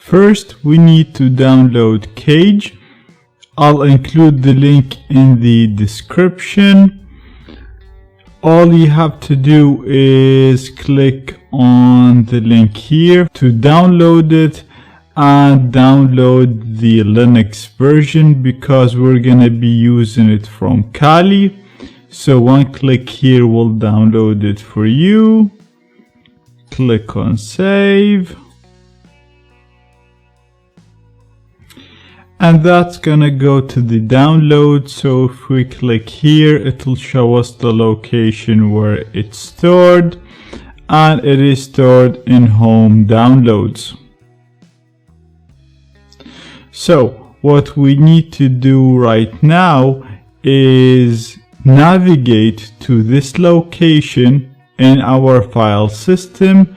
First, we need to download Cage. I'll include the link in the description. All you have to do is click on the link here to download it, and download the Linux version because we're gonna be using it from Kali. So one click here will download it for you. Click on save. And that's gonna go to the download. So if we click here, it'll show us the location where it's stored, and it is stored in home downloads. So what we need to do right now is navigate to this location in our file system,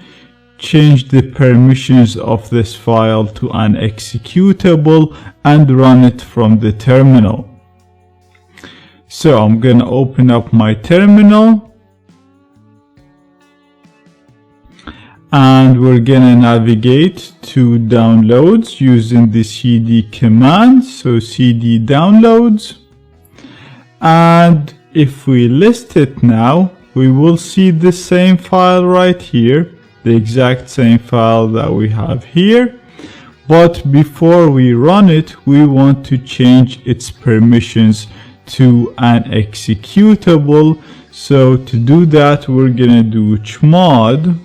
change the permissions of this file to an executable, and run it from the terminal. So I'm gonna open up my terminal, and we're gonna navigate to downloads using the cd command. So cd downloads, and if we list it now, we will see the same file right here, the exact same file that we have here. But before we run it, we want to change its permissions to an executable. So to do that, we're gonna do chmod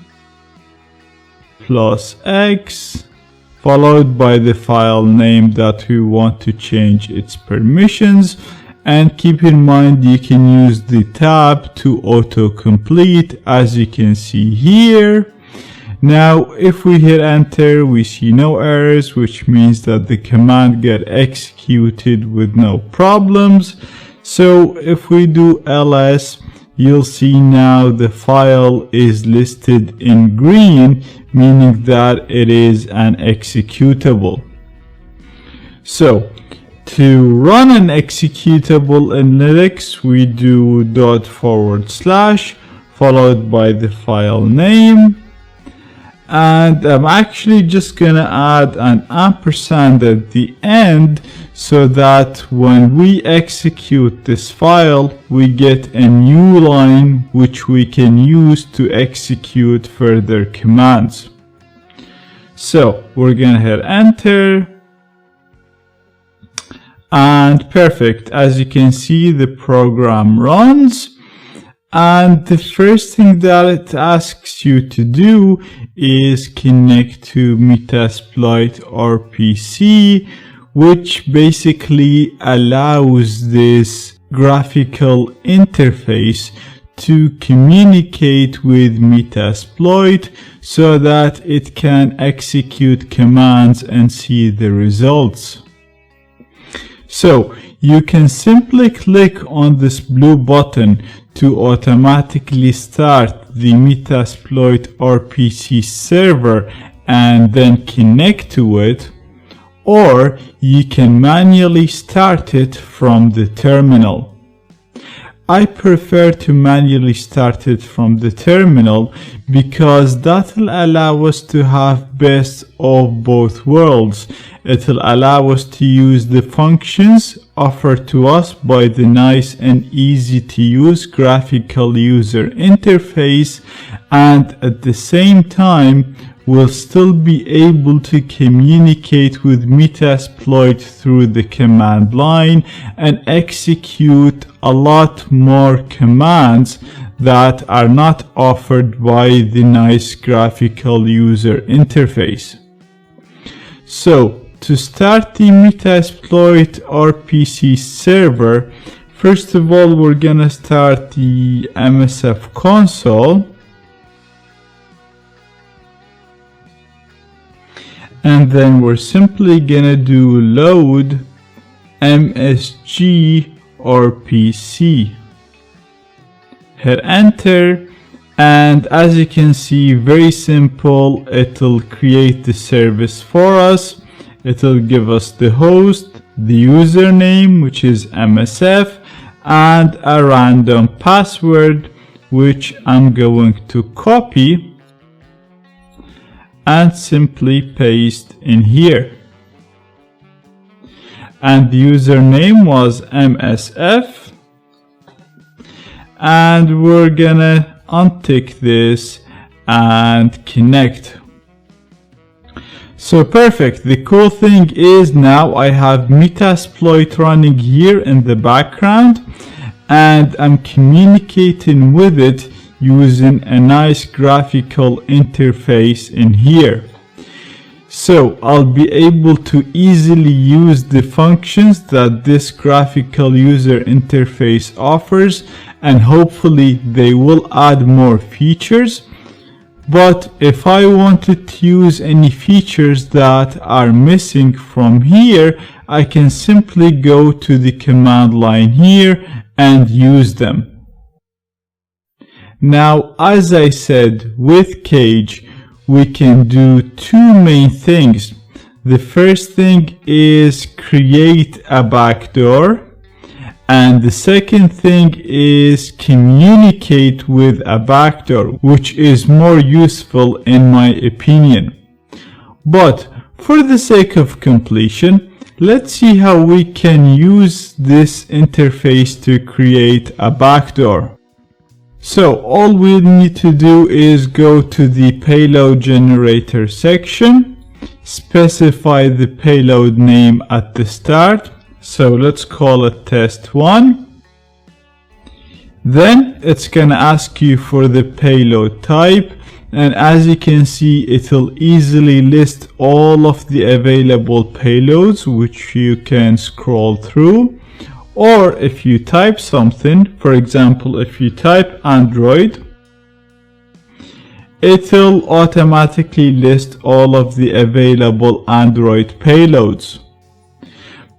+x followed by the file name that we want to change its permissions. And keep in mind, you can use the tab to autocomplete, as you can see here. Now, if we hit enter, we see no errors, which means that the command get executed with no problems. So if we do ls, you'll see now the file is listed in green, meaning that it is an executable. So to run an executable in Linux, we do // followed by the file name. And I'm actually just gonna add an ampersand at the end so that when we execute this file, we get a new line which we can use to execute further commands. So we're gonna hit enter. And perfect, as you can see, the program runs. And the first thing that it asks you to do is connect to Metasploit RPC, which basically allows this graphical interface to communicate with Metasploit so that it can execute commands and see the results. So you can simply click on this blue button to automatically start the Metasploit RPC server and then connect to it, or you can manually start it from the terminal. I prefer to manually start it from the terminal because that will allow us to have best of both worlds. It will allow us to use the functions offered to us by the nice and easy to use graphical user interface, and at the same time we'll still be able to communicate with Metasploit through the command line and execute a lot more commands that are not offered by the nice graphical user interface. So to start the Metasploit RPC server, first of all, we're gonna start the MSF console. And then we're simply gonna do load MSG RPC. Hit enter, and as you can see, very simple, it'll create the service for us. It'll give us the host, the username, which is MSF, and a random password, which I'm going to copy. and simply paste in here. And the username was MSF, and we're gonna untick this and connect. So perfect. The cool thing is now I have Metasploit running here in the background, and I'm communicating with it using a nice graphical interface in here. So I'll be able to easily use the functions that this graphical user interface offers, and hopefully they will add more features. But if I wanted to use any features that are missing from here, I can simply go to the command line here and use them. Now, as I said, with Cage, we can do two main things. The first thing is create a backdoor, and the second thing is communicate with a backdoor, which is more useful in my opinion. But for the sake of completion, let's see how we can use this interface to create a backdoor. So all we need to do is go to the payload generator section, specify the payload name at the start. So let's call it test1. Then it's gonna ask you for the payload type, and as you can see, it'll easily list all of the available payloads which you can scroll through. Or if you type something, for example, if you type Android, it'll automatically list all of the available Android payloads.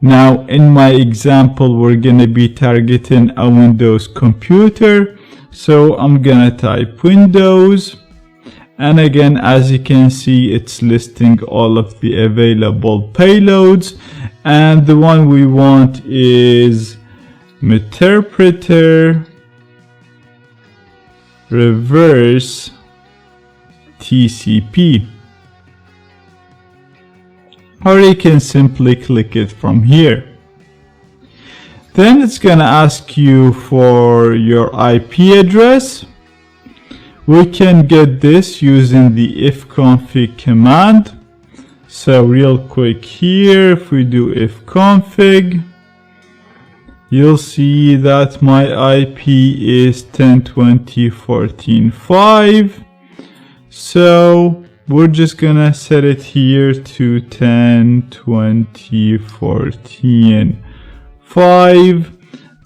Now, in my example, we're gonna be targeting a Windows computer, so I'm gonna type Windows, and again, as you can see, it's listing all of the available payloads, and the one we want is Meterpreter reverse TCP. Or you can simply click it from here. Then it's gonna ask you for your IP address. We can get this using the ifconfig command. So real quick here, if we do ifconfig, you'll see that my IP is 10.20.14.5. So we're just gonna set it here to 10.20.14.5.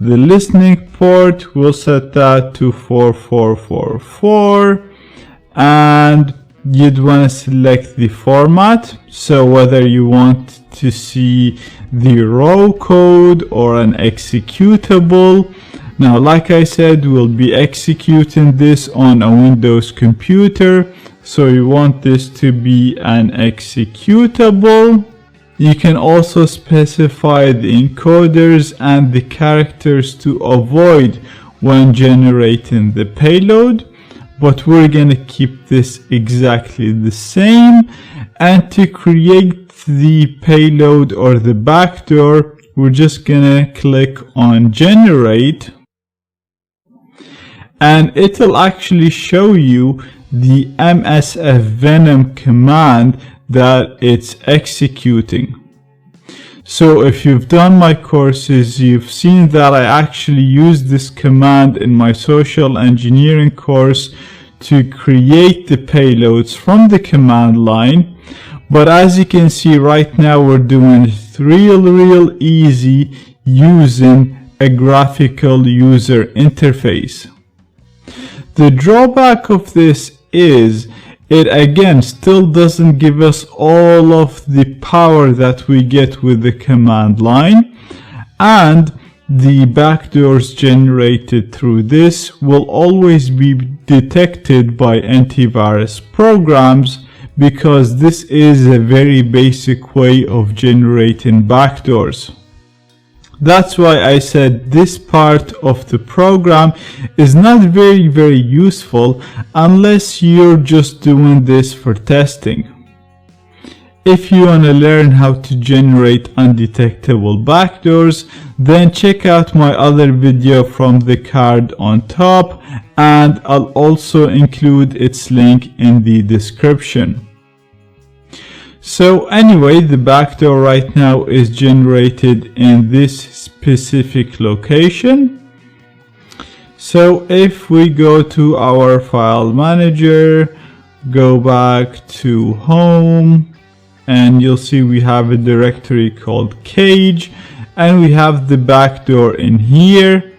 The listening port, we'll set that to 4444, and you'd want to select the format, so whether you want to see the raw code or an executable. Now, like I said, we'll be executing this on a Windows computer, so you want this to be an executable. You can also specify the encoders and the characters to avoid when generating the payload, but we're gonna keep this exactly the same. And to create the payload or the backdoor, we're just gonna click on generate, and it'll actually show you the MSF Venom command that it's executing. So if you've done my courses, you've seen that I actually used this command in my social engineering course to create the payloads from the command line. But as you can see right now, we're doing it real easy using a graphical user interface. The drawback of this is it again still doesn't give us all of the power that we get with the command line, and the backdoors generated through this will always be detected by antivirus programs, because this is a very basic way of generating backdoors. That's why I said this part of the program is not very useful unless you're just doing this for testing. If you want to learn how to generate undetectable backdoors, then check out my other video from the card on top, and I'll also include its link in the description. So anyway, the backdoor right now is generated in this specific location. So if we go to our file manager, go back to home, and you'll see we have a directory called cage, and we have the backdoor in here.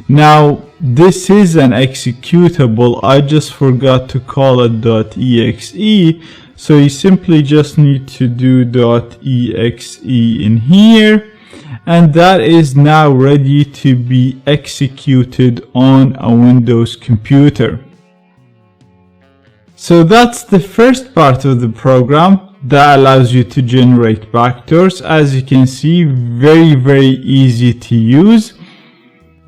Now this is an executable, I just forgot to call it .exe. So you simply just need to do .exe in here, and that is now ready to be executed on a Windows computer. So that's the first part of the program that allows you to generate backdoors. As you can see, very easy to use.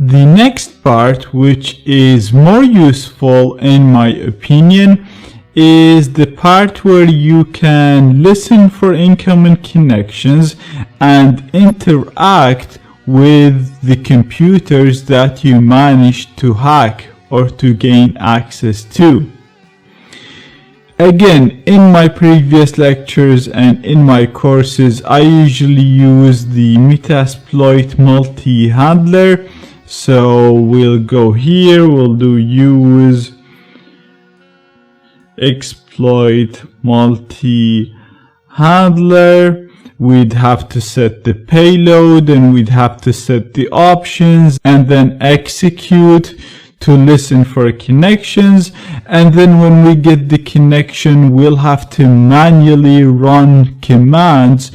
The next part, which is more useful in my opinion, is the part where you can listen for incoming connections and interact with the computers that you managed to hack or to gain access to. Again, in my previous lectures and in my courses, I usually use the Metasploit multi-handler. So we'll go here, we'll do use exploit multi-handler. We'd have to set the payload, and we'd have to set the options, and then execute to listen for connections. And then when we get the connection, we'll have to manually run commands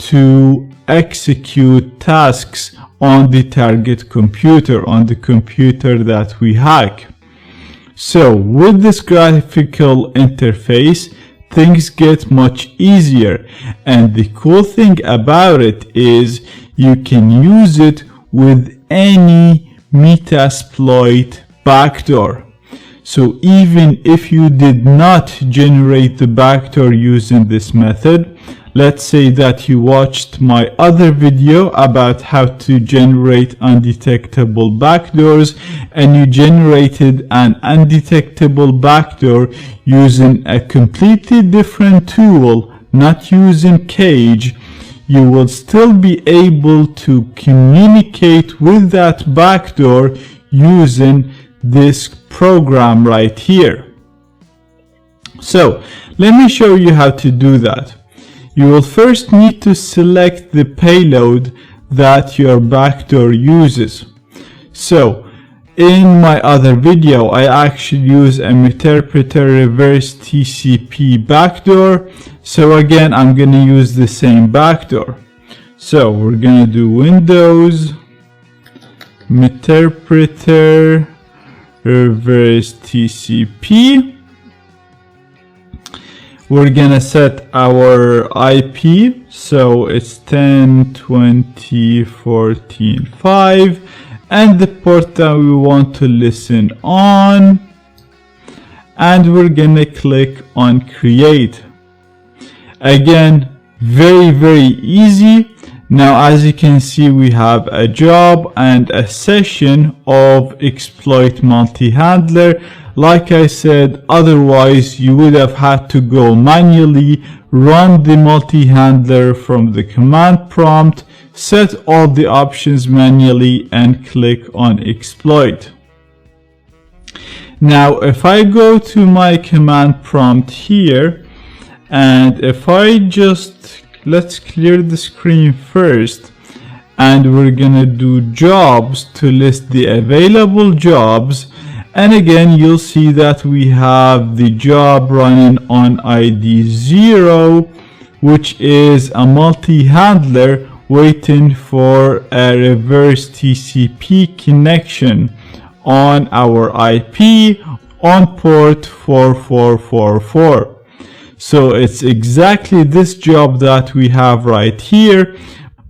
to execute tasks on the target computer, on the computer that we hack. So with this graphical interface, things get much easier, and the cool thing about it is you can use it with any Metasploit backdoor. So even if you did not generate the backdoor using this method, let's say that you watched my other video about how to generate undetectable backdoors, and you generated an undetectable backdoor using a completely different tool, not using Cage, you will still be able to communicate with that backdoor using this program right here. So let me show you how to do that. You will first need to select the payload that your backdoor uses. So in my other video, I actually use a Meterpreter reverse TCP backdoor. So again, I'm going to use the same backdoor. So we're going to do Windows Meterpreter reverse TCP. We're gonna set our IP, so it's 10.20.14.5, and the port that we want to listen on, and we're gonna click on create. Again, very easy. Now as you can see, we have a job and a session of exploit multi-handler. Like I said, otherwise you would have had to go manually, run the multi-handler from the command prompt, set all the options manually, and click on exploit. Now if I go to my command prompt here, and if I just, let's clear the screen first, and we're gonna do jobs to list the available jobs. And again, you'll see that we have the job running on ID 0, which is a multi-handler waiting for a reverse TCP connection on our IP on port 4444. So it's exactly this job that we have right here,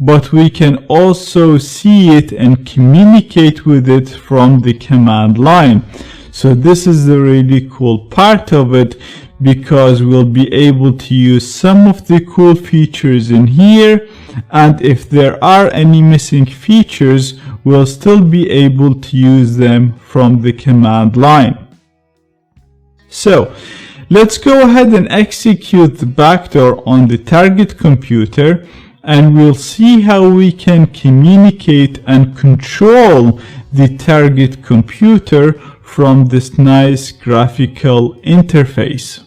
but we can also see it and communicate with it from the command line. So this is the really cool part of it, because we'll be able to use some of the cool features in here, and if there are any missing features, we'll still be able to use them from the command line. So let's go ahead and execute the backdoor on the target computer, and we'll see how we can communicate and control the target computer from this nice graphical interface.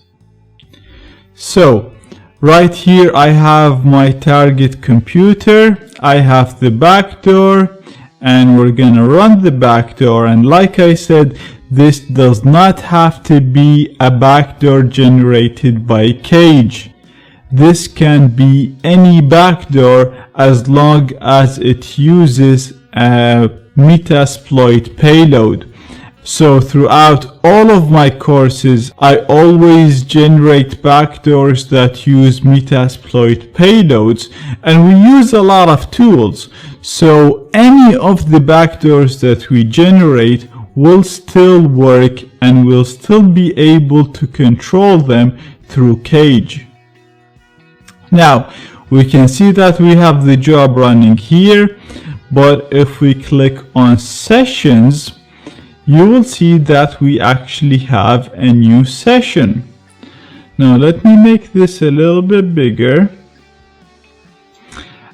So right here I have my target computer, I have the backdoor, and we're gonna run the backdoor. And like I said, this does not have to be a backdoor generated by Cage. This can be any backdoor as long as it uses a Metasploit payload. So throughout all of my courses, I always generate backdoors that use Metasploit payloads, and we use a lot of tools. So any of the backdoors that we generate will still work, and we'll still be able to control them through Cage. Now, we can see that we have the job running here, but if we click on sessions, you will see that we actually have a new session. Now let me make this a little bit bigger.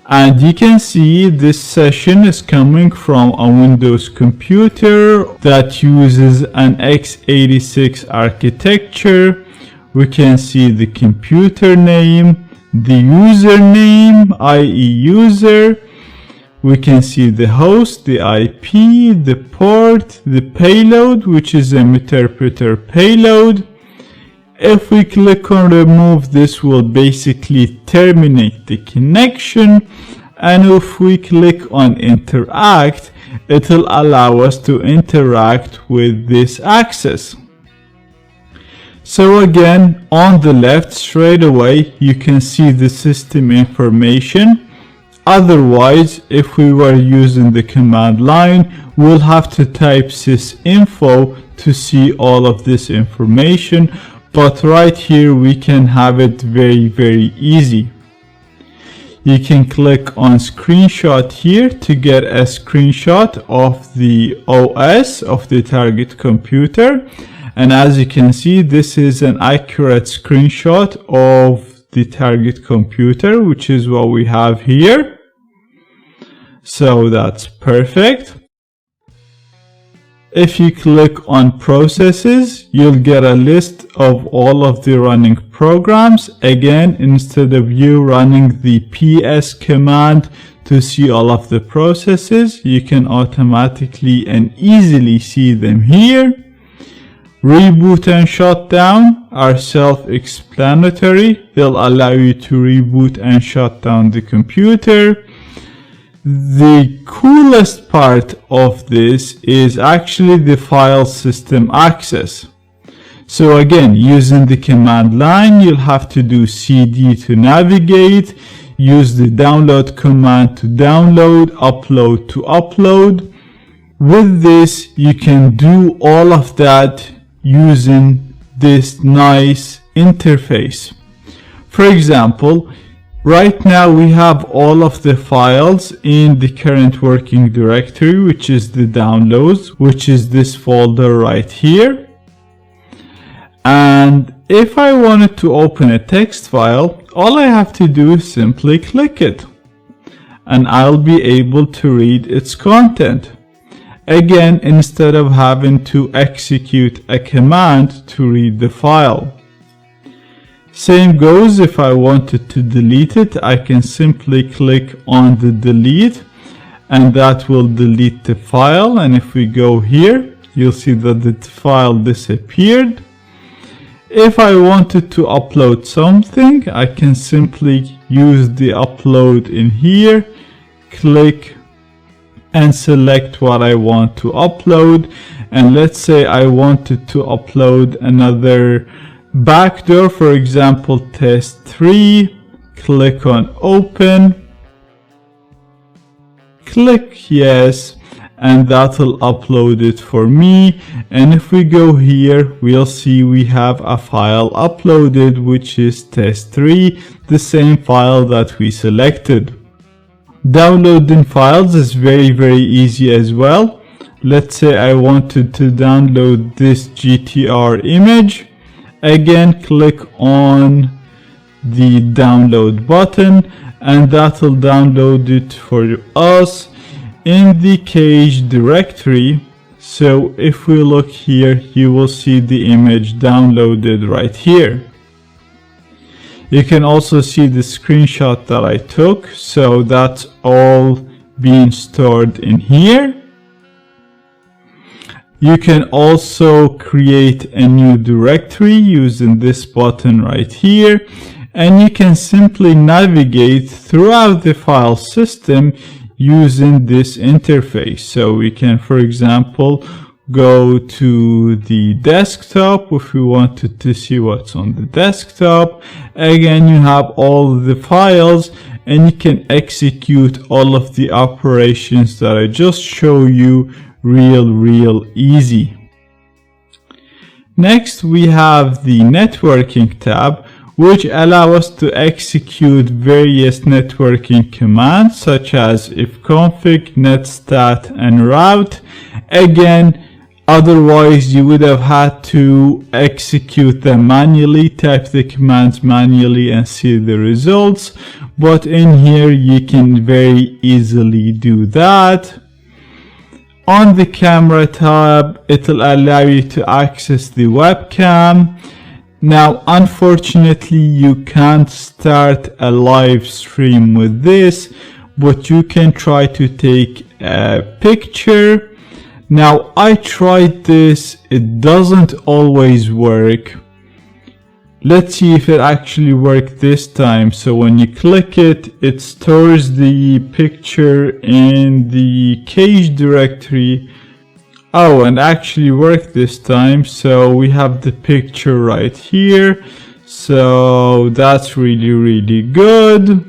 And you can see this session is coming from a Windows computer that uses an x86 architecture. We can see the computer name, the username, i.e. user. We can see the host, the IP, the port, the payload, which is a interpreter payload. If we click on remove, this will basically terminate the connection. And if we click on interact, it will allow us to interact with this access. So again, on the left straight away, you can see the system information. Otherwise, if we were using the command line, we'll have to type sysinfo to see all of this information. But right here, we can have it very easy. You can click on screenshot here to get a screenshot of the OS of the target computer. And as you can see, this is an accurate screenshot of the target computer, which is what we have here. So that's perfect. If you click on processes, you'll get a list of all of the running programs. Again, instead of you running the ps command to see all of the processes, you can automatically and easily see them here. Reboot and shutdown are self-explanatory. They'll allow you to reboot and shut down the computer. The coolest part of this is actually the file system access. So again, using the command line, you'll have to do cd to navigate, use the download command to download, upload to upload. With this, you can do all of that using this nice interface. For example, right now we have all of the files in the current working directory, which is the downloads, which is this folder right here. And if I wanted to open a text file, all I have to do is simply click it, and I'll be able to read its content. Again, instead of having to execute a command to read the file. Same goes if I wanted to delete it. I can simply click on the delete, and that will delete the file. And if we go here, you'll see that the file disappeared. If I wanted to upload something, I can simply use the upload in here, click and select what I want to upload. And let's say I wanted to upload another backdoor, for example test3. Click on open, click yes, and that'll upload it for me. And if we go here, we'll see we have a file uploaded, which is test3, the same file that we selected. Downloading files is very easy as well. Let's say I wanted to download this GTR image. Again, click on the download button, and that'll download it for us in the cache directory. So if we look here, you will see the image downloaded right here. You can also see the screenshot that I took, so that's all being stored in here. You can also create a new directory using this button right here, and you can simply navigate throughout the file system using this interface. So we can, for example, go to the desktop if we wanted to see what's on the desktop. Again, you have all the files, and you can execute all of the operations that I just show you real easy. Next, we have the networking tab, which allow us to execute various networking commands such as ifconfig, netstat, and route. Again, otherwise you would have had to execute them manually, type the commands manually and see the results, but in here you can very easily do that. On the camera tab, it'll allow you to access the webcam. Now, unfortunately, you can't start a live stream with this, but you can try to take a picture. Now, I tried this, it doesn't always work. Let's see if it actually worked this time. So when you click it, it stores the picture in the cache directory. Oh, and actually worked this time. So we have the picture right here. So that's really good.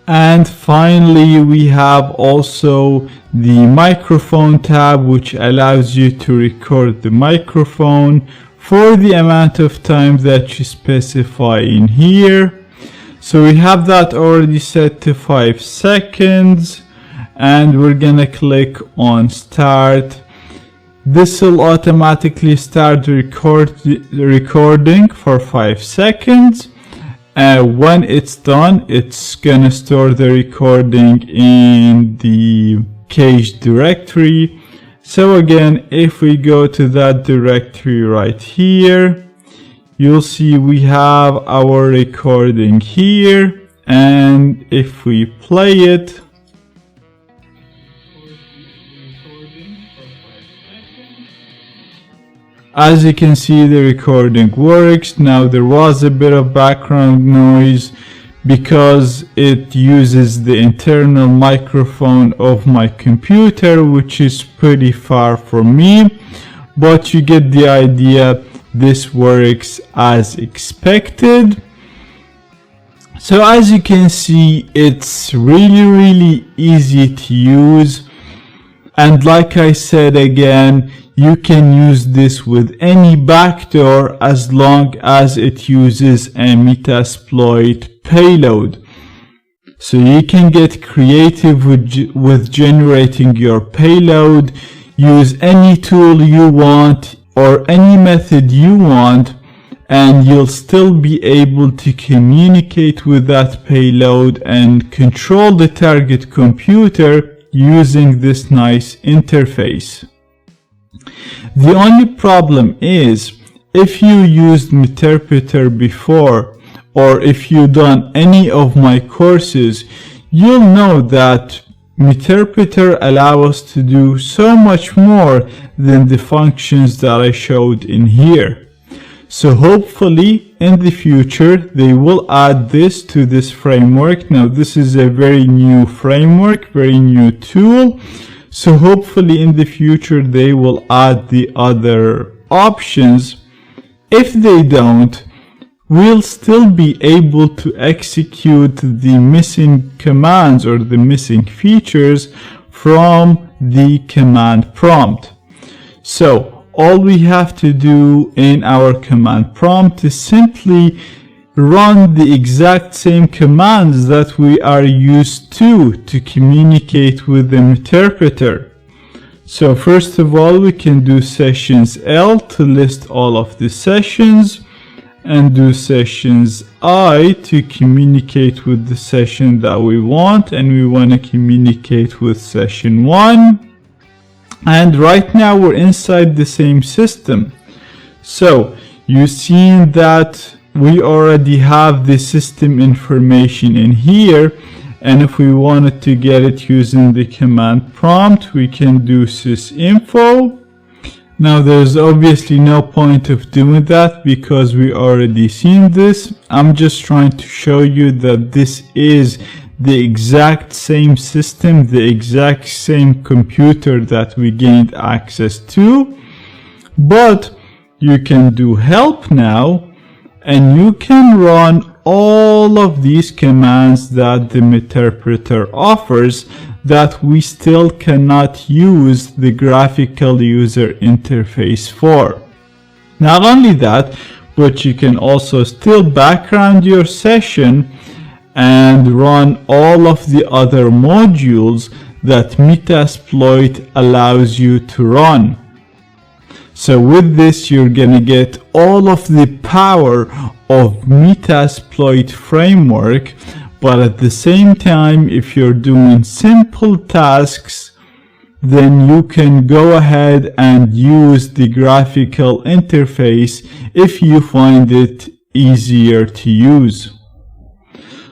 And finally, we have also the microphone tab, which allows you to record the microphone for the amount of time that you specify in here. So we have that already set to 5 seconds, and we're gonna click on start. This will automatically start recording for 5 seconds. When it's done, it's gonna store the recording in the cache directory. So again, if we go to that directory right here, you'll see we have our recording here, and if we play it, as you can see, the recording works. Now, there was a bit of background noise because it uses the internal microphone of my computer, which is pretty far from me, but you get the idea. This works as expected. So as you can see, it's really easy to use, and like I said again, you can use this with any backdoor as long as it uses a Metasploit payload. So you can get creative with generating your payload, use any tool you want or any method you want, and you'll still be able to communicate with that payload and control the target computer using this nice interface. The only problem is, if you used Meterpreter before, or if you've done any of my courses, you'll know that Meterpreter allows us to do so much more than the functions that I showed in here. So hopefully in the future they will add this to this framework. Now this is a very new framework, very new tool. So hopefully in the future they will add the other options. If they don't, we'll still be able to execute the missing commands or the missing features from the command prompt. So all we have to do in our command prompt is simply run the exact same commands that we are used to communicate with the interpreter. So first of all, we can do sessions L to list all of the sessions, and do sessions I to communicate with the session that we want, and we want to communicate with session 1. And right now we're inside the same system. So you've seen that we already have the system information in here, and if we wanted to get it using the command prompt, we can do sysinfo. Now there's obviously no point of doing that because we already seen this. I'm just trying to show you that this is the exact same system, the exact same computer that we gained access to. But you can do help now, and you can run all of these commands that the interpreter offers that we still cannot use the graphical user interface for. Not only that, but you can also still background your session and run all of the other modules that Metasploit allows you to run. So with this, you're gonna get all of the power of Metasploit framework, but at the same time, if you're doing simple tasks, then you can go ahead and use the graphical interface if you find it easier to use.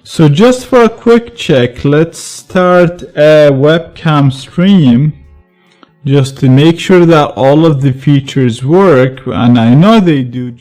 So just for a quick check, let's start a webcam stream just to make sure that all of the features work, and I know they do.